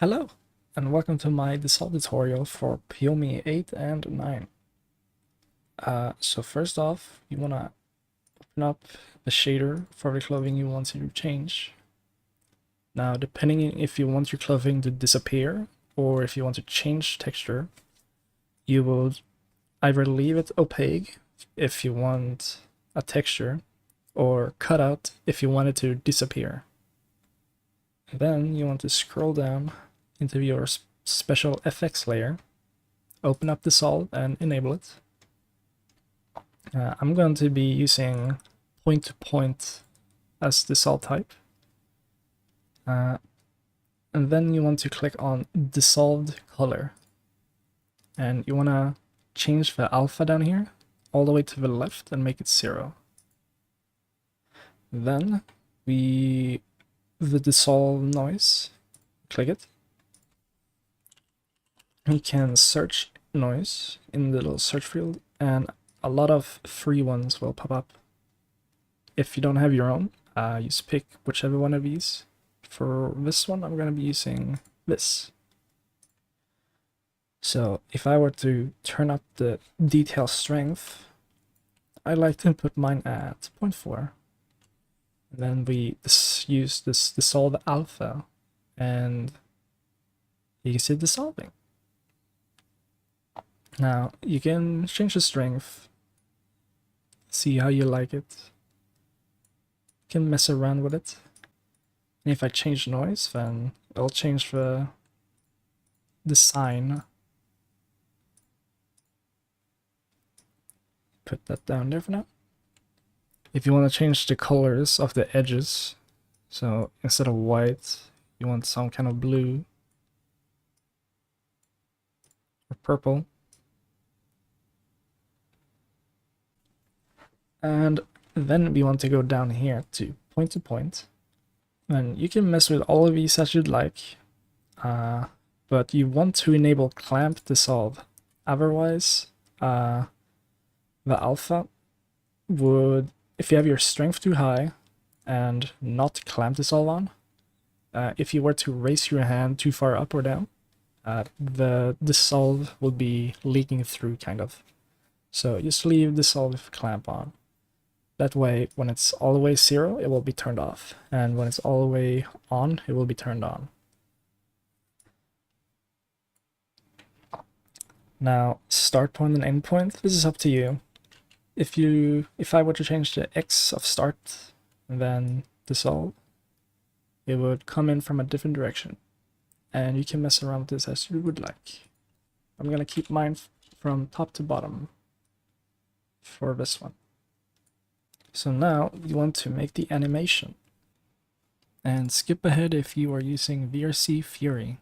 Hello, and welcome to my Dissolve tutorial for Poiyomi 8 and 9. So first off, you want to open up the shader for the clothing you want to change. Now, depending if you want your clothing to disappear or if you want to change texture, you will either leave it opaque if you want a texture, or cut out if you want it to disappear. Then you want to scroll down into your special FX layer, open up Dissolve and enable it. I'm going to be using point-to-point as Dissolve type. And then you want to click on Dissolved Color. And you want to change the alpha down here all the way to the left and make it 0. Then the dissolve noise, click it. You can search noise in the little search field, and a lot of free ones will pop up. If you don't have your own, just pick whichever one of these. For this one, I'm going to be using this. So if I were to turn up the detail strength, I like to put mine at 0.4. And then we use this dissolve alpha, and you can see it dissolving. Now you can change the strength, see how you like it. You can mess around with it. And if I change noise, then it'll change the sign. Put that down there for now. If you want to change the colors of the edges, so instead of white, you want some kind of blue or purple. And then we want to go down here to point. And you can mess with all of these as you'd like, but you want to enable clamp dissolve. Otherwise, the alpha would, if you have your strength too high and not clamp dissolve on, if you were to raise your hand too far up or down, the dissolve will be leaking through, kind of. So just leave dissolve clamp on. That way, when it's all the way 0, it will be turned off. And when it's all the way on, it will be turned on. Now, start point and end point, this is up to you. If I were to change the X of start and then dissolve, it would come in from a different direction. And you can mess around with this as you would like. I'm going to keep mine from top to bottom for this one. So now you want to make the animation. And skip ahead if you are using VRCFury.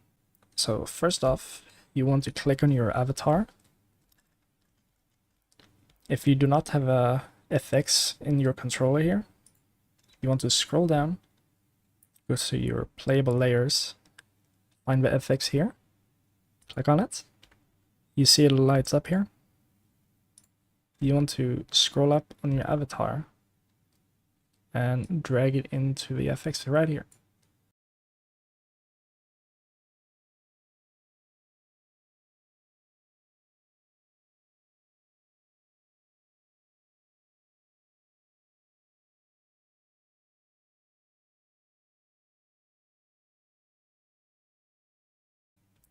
So first off, you want to click on your avatar. If you do not have a FX in your controller here, you want to scroll down, go to your playable layers, find the FX here, click on it. You see it lights up here. You want to scroll up on your avatar and drag it into the FX right here.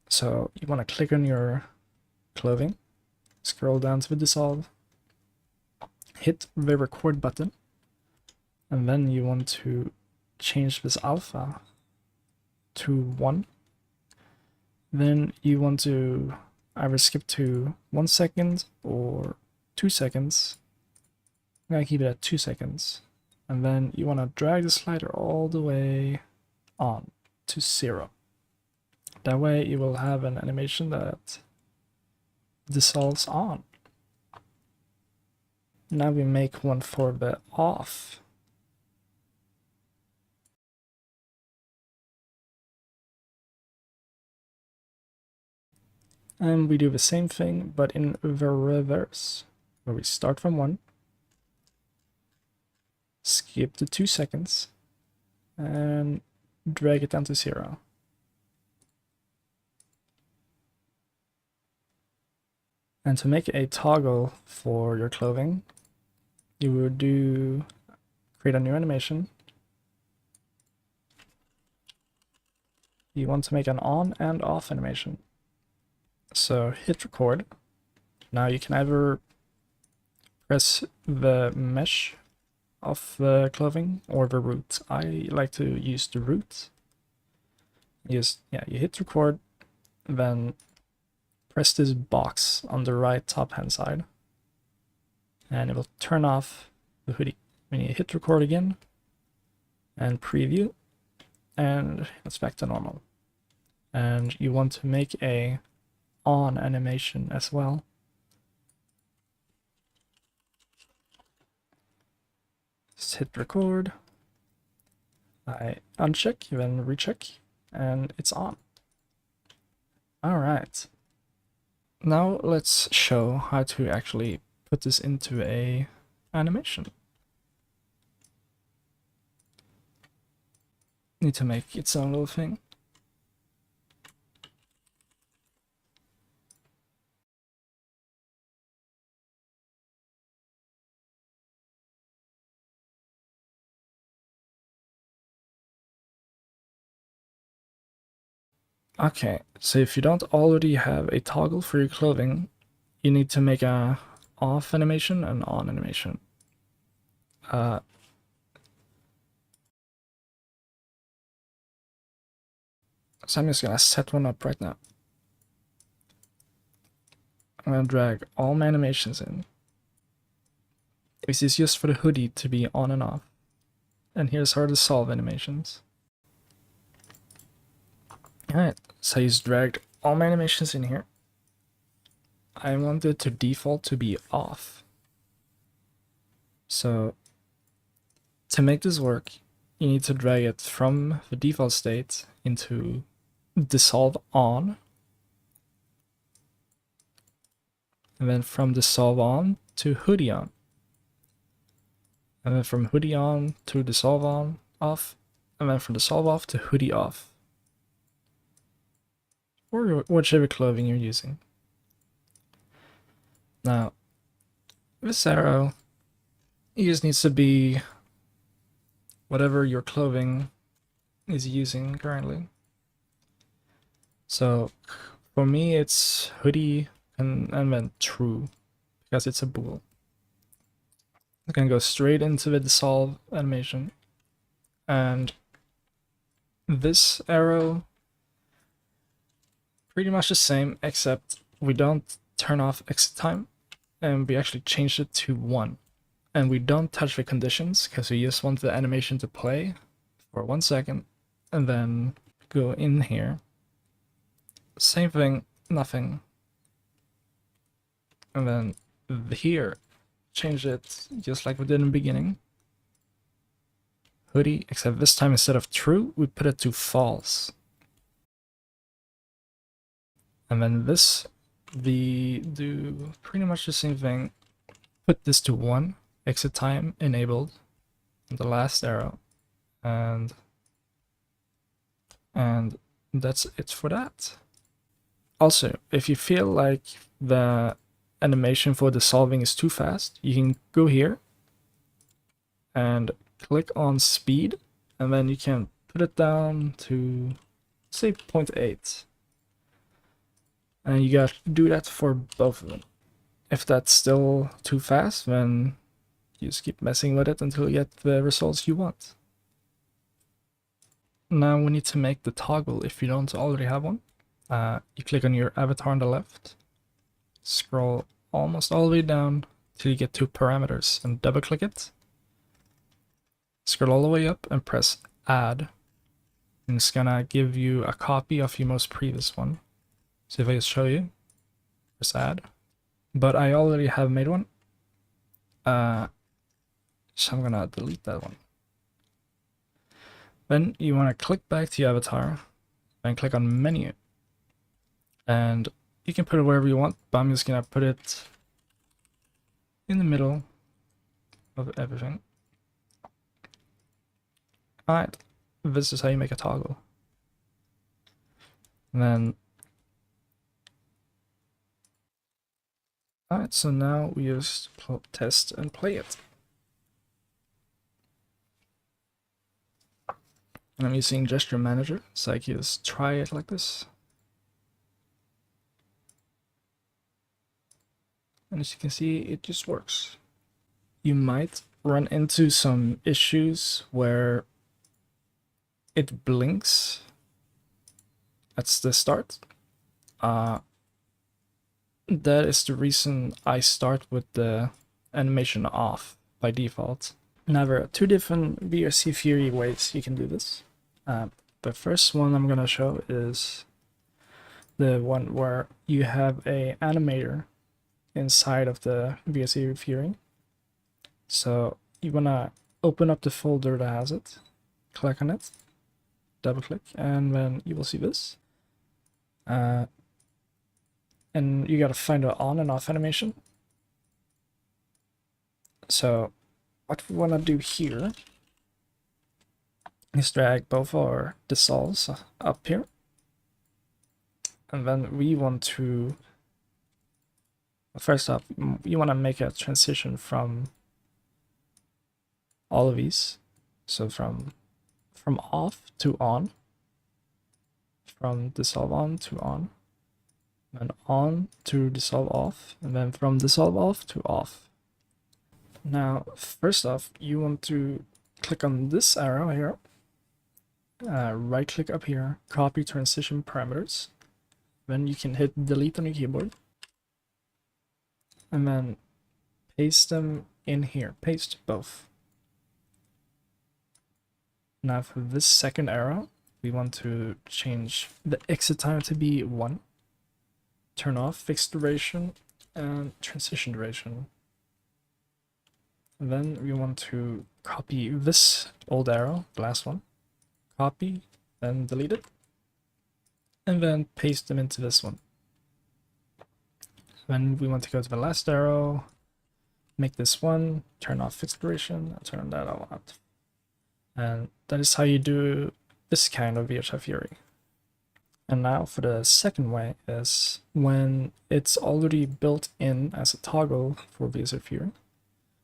So you want to click on your clothing, scroll down to the dissolve, hit the record button, and then you want to change this alpha to 1. Then you want to either skip to 1 second or 2 seconds. I'm going to keep it at 2 seconds. And then you want to drag the slider all the way on to 0. That way you will have an animation that dissolves on. Now we make one for the off. And we do the same thing, but in the reverse, where we start from 1, skip to 2 seconds, and drag it down to 0. And to make a toggle for your clothing, you would create a new animation. You want to make an on and off animation. So hit record. Now you can either press the mesh of the clothing or the root. I like to use the root. You hit record, then press this box on the right top hand side, and it will turn off the hoodie. When you hit record again and preview, and it's back to normal. And you want to make a on animation as well. Just hit record. I uncheck, then recheck, and it's on. All right. Now let's show how to actually put this into a animation. Need to make its own little thing. Okay, so if you don't already have a toggle for your clothing, you need to make a off animation and on animation. So I'm just gonna set one up right now. I'm gonna drag all my animations in. This is just for the hoodie to be on and off. And here's how to solve animations. Alright, so he's dragged all my animations in here. I want it to default to be off. So to make this work, you need to drag it from the default state into dissolve on, and then from dissolve on to hoodie on, and then from hoodie on to dissolve on off, and then from dissolve off to hoodie off, or whichever clothing you're using. Now this arrow, it just needs to be whatever your clothing is using currently. So for me it's hoodie and then true, because it's a bool. I can go straight into the dissolve animation, and this arrow pretty much the same, except we don't turn off exit time, and we actually changed it to 1. And we don't touch the conditions because we just want the animation to play for 1 second and then go in here. Same thing, nothing. And then here, change it just like we did in the beginning. Hoodie, except this time instead of true, we put it to false. And then this, we do pretty much the same thing. Put this to 1. Exit time enabled, the last arrow, and that's it for that. Also, if you feel like the animation for dissolving is too fast, you can go here and click on speed, and then you can put it down to say 0.8, and you got to do that for both of them. If that's still too fast, then you just keep messing with it until you get the results you want. Now we need to make the toggle if you don't already have one. You click on your avatar on the left, scroll almost all the way down till you get to parameters and double click it. Scroll all the way up and press add. And it's gonna give you a copy of your most previous one. So if I just show you, press add. But I already have made one. So I'm gonna delete that one. Then you want to click back to your avatar and click on menu. And you can put it wherever you want, but I'm just gonna put it in the middle of everything. Alright, this is how you make a toggle. And then Alright, so now we just test and play it. And I'm using Gesture Manager, so I can just try it like this. And as you can see, it just works. You might run into some issues where it blinks. That's the start. That is the reason I start with the animation off by default. Now there are two different VRCFury ways you can do this. The first one I'm gonna show is the one where you have a animator inside of the VRCFury. So you wanna open up the folder that has it, click on it, double click, and then you will see this. And you gotta find an on and off animation. So what we wanna do here is drag both our dissolves up here. And then we want to, first off, you want to make a transition from all of these. So from off to on, from dissolve on to on, and on to dissolve off, and then from dissolve off to off. Now, first off, you want to click on this arrow here, right click up here, copy transition parameters. Then you can hit delete on your keyboard. And then paste them in here, paste both. Now for this second arrow, we want to change the exit time to be 1. Turn off fixed duration and transition duration. And then we want to copy this old arrow, the last one, copy, then delete it, and then paste them into this one. Then we want to go to the last arrow, make this one, turn off fixed duration, and turn that all out. And that is how you do this kind of VRCFury. And now for the second way is when it's already built in as a toggle for VRCFury.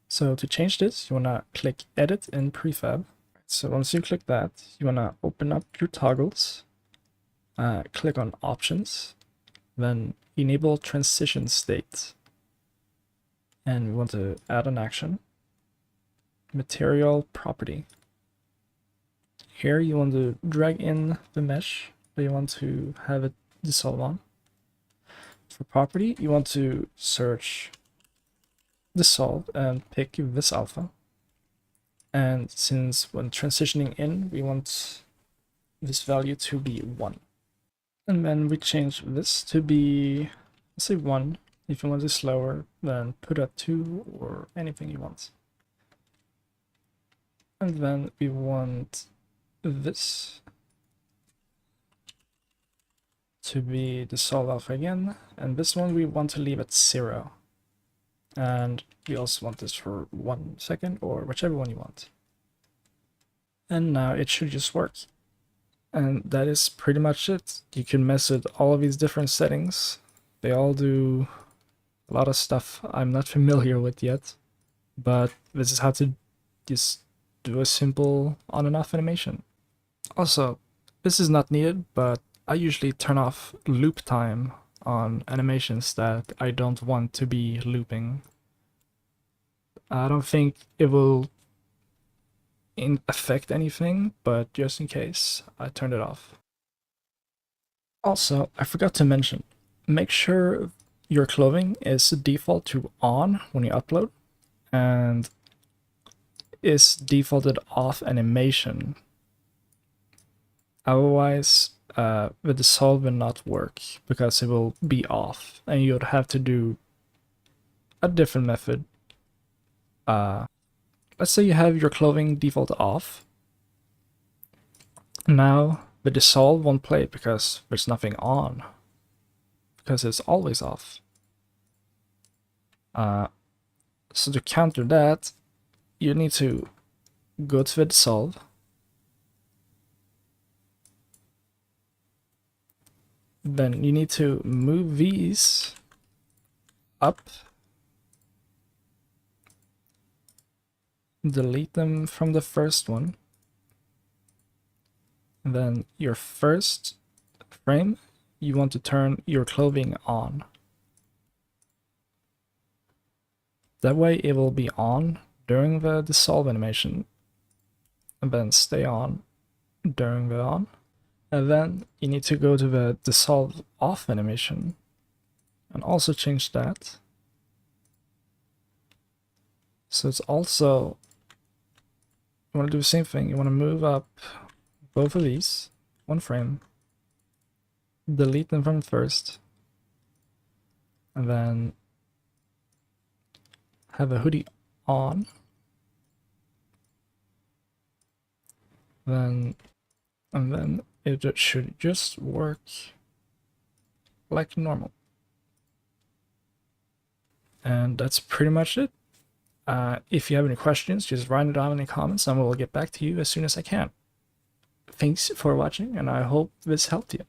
So to change this, you want to click Edit in Prefab. So once you click that, you want to open up your toggles, click on Options, then Enable Transition State. And we want to add an action. Material Property. Here you want to drag in the mesh that you want to have it dissolve on. For property, you want to search dissolve and pick this alpha. And since when transitioning in, we want this value to be 1. And then we change this to be, let's say 1. If you want it slower, then put a 2 or anything you want. And then we want this to be dissolve alpha again, and this one we want to leave at 0. And we also want this for 1 second, or whichever one you want. And now it should just work. And that is pretty much it. You can mess with all of these different settings. They all do a lot of stuff I'm not familiar with yet, but this is how to just do a simple on and off animation. Also, this is not needed, but I usually turn off loop time on animations that I don't want to be looping. I don't think it will affect anything, but just in case, I turned it off. Also, I forgot to mention, make sure your clothing is default to on when you upload, and is defaulted off animation. Otherwise, the dissolve will not work because it will be off, and you would have to do a different method. Let's say you have your clothing default off. Now the dissolve won't play because there's nothing on, because it's always off. So to counter that, you need to go to the dissolve, then you need to move these up delete them from the first one. And then your first frame, you want to turn your clothing on. That way it will be on during the dissolve animation and then stay on during the on. And then you need to go to the dissolve off animation and also change that. So it's also, you want to do the same thing. You want to move up both of these, one frame, delete them from first, and then have a hoodie on. And then it should just work like normal. And that's pretty much it. If you have any questions, just write it down in the comments and we'll get back to you as soon as I can. Thanks for watching, and I hope this helped you.